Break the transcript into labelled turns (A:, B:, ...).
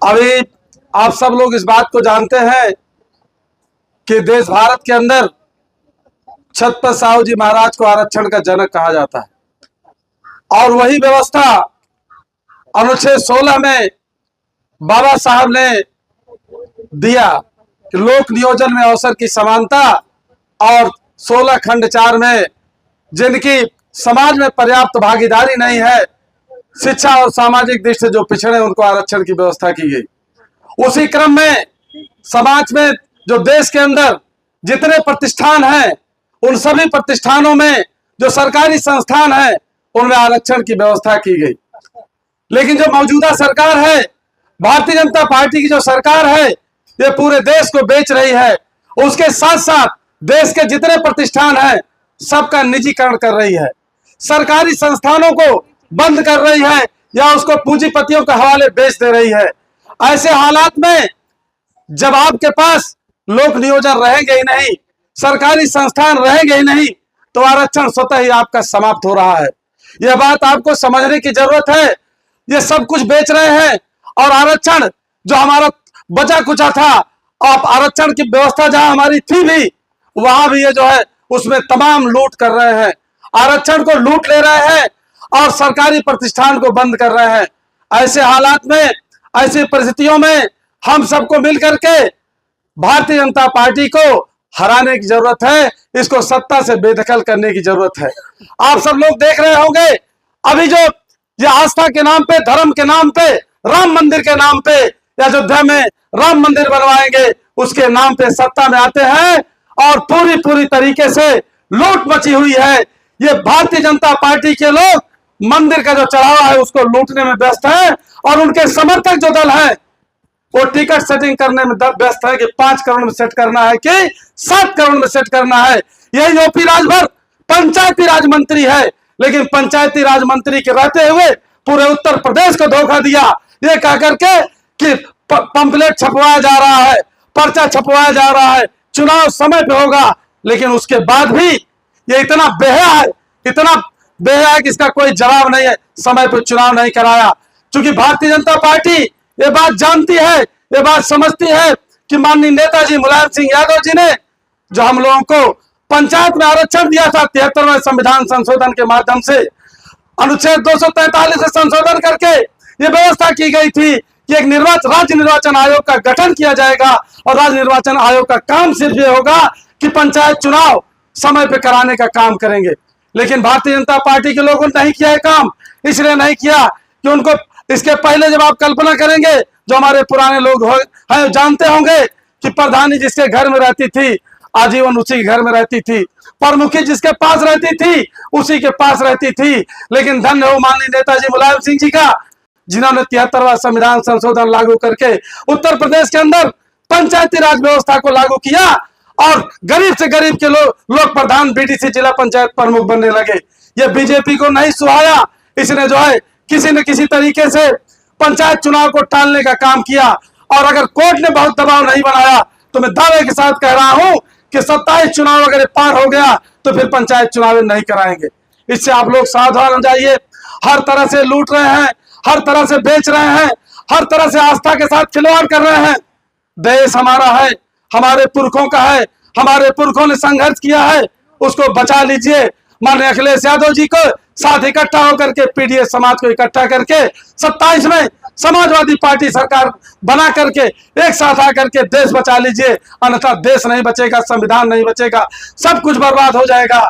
A: अभी आप सब लोग इस बात को जानते हैं कि देश भारत के अंदर छत्रपति साहू जी महाराज को आरक्षण का जनक कहा जाता है और वही व्यवस्था अनुच्छेद 16 में बाबा साहब ने दिया कि लोक नियोजन में अवसर की समानता और 16 खंड 4 में जिनकी समाज में पर्याप्त भागीदारी नहीं है, शिक्षा और सामाजिक दृष्टि से जो पिछड़े उनको आरक्षण की व्यवस्था की गई। उसी क्रम में समाज में जो देश के अंदर जितने प्रतिष्ठान हैं उन सभी प्रतिष्ठानों में जो सरकारी संस्थान हैं उनमें आरक्षण की व्यवस्था की गई। लेकिन जो मौजूदा सरकार है, भारतीय जनता पार्टी की जो सरकार है, ये पूरे देश को बेच रही है। उसके साथ साथ देश के जितने प्रतिष्ठान हैं सबका निजीकरण कर रही है, सरकारी संस्थानों को बंद कर रही है या उसको पूंजीपतियों के हवाले बेच दे रही है। ऐसे हालात में जब आपके पास लोक नियोजन रहेंगे ही नहीं, सरकारी संस्थान रहेंगे ही नहीं, तो आरक्षण स्वतः ही आपका समाप्त हो रहा है। यह बात आपको समझने की जरूरत है। ये सब कुछ बेच रहे हैं और आरक्षण जो हमारा बचा कुचा था, आप आरक्षण की व्यवस्था जहां हमारी थी भी, वहां भी ये जो है उसमें तमाम लूट कर रहे हैं, आरक्षण को लूट ले रहे हैं और सरकारी प्रतिष्ठान को बंद कर रहे हैं। ऐसे हालात में, ऐसी परिस्थितियों में हम सबको मिलकर के भारतीय जनता पार्टी को हराने की जरूरत है, इसको सत्ता से बेदखल करने की जरूरत है। आप सब लोग देख रहे होंगे अभी जो ये आस्था के नाम पे, धर्म के नाम पे, राम मंदिर के नाम पे अयोध्या में राम मंदिर बनवाएंगे उसके नाम पे सत्ता में आते हैं और पूरी तरीके से लूट मची हुई है। ये भारतीय जनता पार्टी के लोग मंदिर का जो चढ़ावा है उसको लूटने में व्यस्त है और उनके समर्थक जो दल है वो टिकट सेटिंग करने में व्यस्त है कि 5 करोड़ में सेट करना है कि 7 करोड़ में सेट करना है। यही यूपी राजभर पंचायती राज मंत्री है, लेकिन पंचायती राज मंत्री के रहते हुए पूरे उत्तर प्रदेश को धोखा दिया, ये कह करके कि पंपलेट छपवाया जा रहा है, पर्चा छपवाया जा रहा है, चुनाव समय पे होगा। लेकिन उसके बाद भी ये इतना बेहया है कि इसका कोई जवाब नहीं है, समय पर चुनाव नहीं कराया। क्योंकि भारतीय जनता पार्टी ये बात जानती है, ये बात समझती है कि माननीय नेताजी मुलायम सिंह यादव जी ने जो हम लोगों को पंचायत में आरक्षण दिया था 73वें संविधान संशोधन के माध्यम से, अनुच्छेद 243 से संशोधन करके ये व्यवस्था की गई थी कि एक राज्य निर्वाचन आयोग का गठन किया जाएगा और राज्य निर्वाचन आयोग का काम सिर्फ ये होगा कि पंचायत चुनाव समय पे कराने का काम करेंगे। लेकिन भारतीय जनता पार्टी के लोगों ने नहीं किया है काम। इसलिए नहीं किया कि उनको इसके पहले जब आप कल्पना करेंगे, जो हमारे पुराने लोग हैं जानते होंगे कि प्रधानी जिसके घर में रहती थी आजीवन उसी के घर में रहती थी, प्रमुखी जिसके पास रहती थी उसी के पास रहती थी। लेकिन धन्य हो माननीय नेताजी मुलायम सिंह जी का, जिन्होंने 73वां संविधान संशोधन लागू करके उत्तर प्रदेश के अंदर पंचायती राज व्यवस्था को लागू किया और गरीब से गरीब के लोग प्रधान, बीडीसी, जिला पंचायत प्रमुख बनने लगे। ये बीजेपी को नहीं सुहाया, इसने जो है किसी न किसी तरीके से पंचायत चुनाव को टालने का काम किया। और अगर कोर्ट ने बहुत दबाव नहीं बनाया तो मैं दावे के साथ कह रहा हूं कि 27 चुनाव अगर पार हो गया तो फिर पंचायत चुनाव नहीं कराएंगे। इससे आप लोग सावधान हो जाइए। हर तरह से लूट रहे हैं, हर तरह से बेच रहे हैं, हर तरह से आस्था के साथ खिलवाड़ कर रहे हैं। देश हमारा है, हमारे पुरखों का है, हमारे पुरखों ने संघर्ष किया है, उसको बचा लीजिए। माननीय अखिलेश यादव जी को साथ इकट्ठा होकर के पीडीएस समाज को इकट्ठा करके 27 में समाजवादी पार्टी सरकार बना करके एक साथ आकर के देश बचा लीजिए, अन्यथा देश नहीं बचेगा, संविधान नहीं बचेगा, सब कुछ बर्बाद हो जाएगा।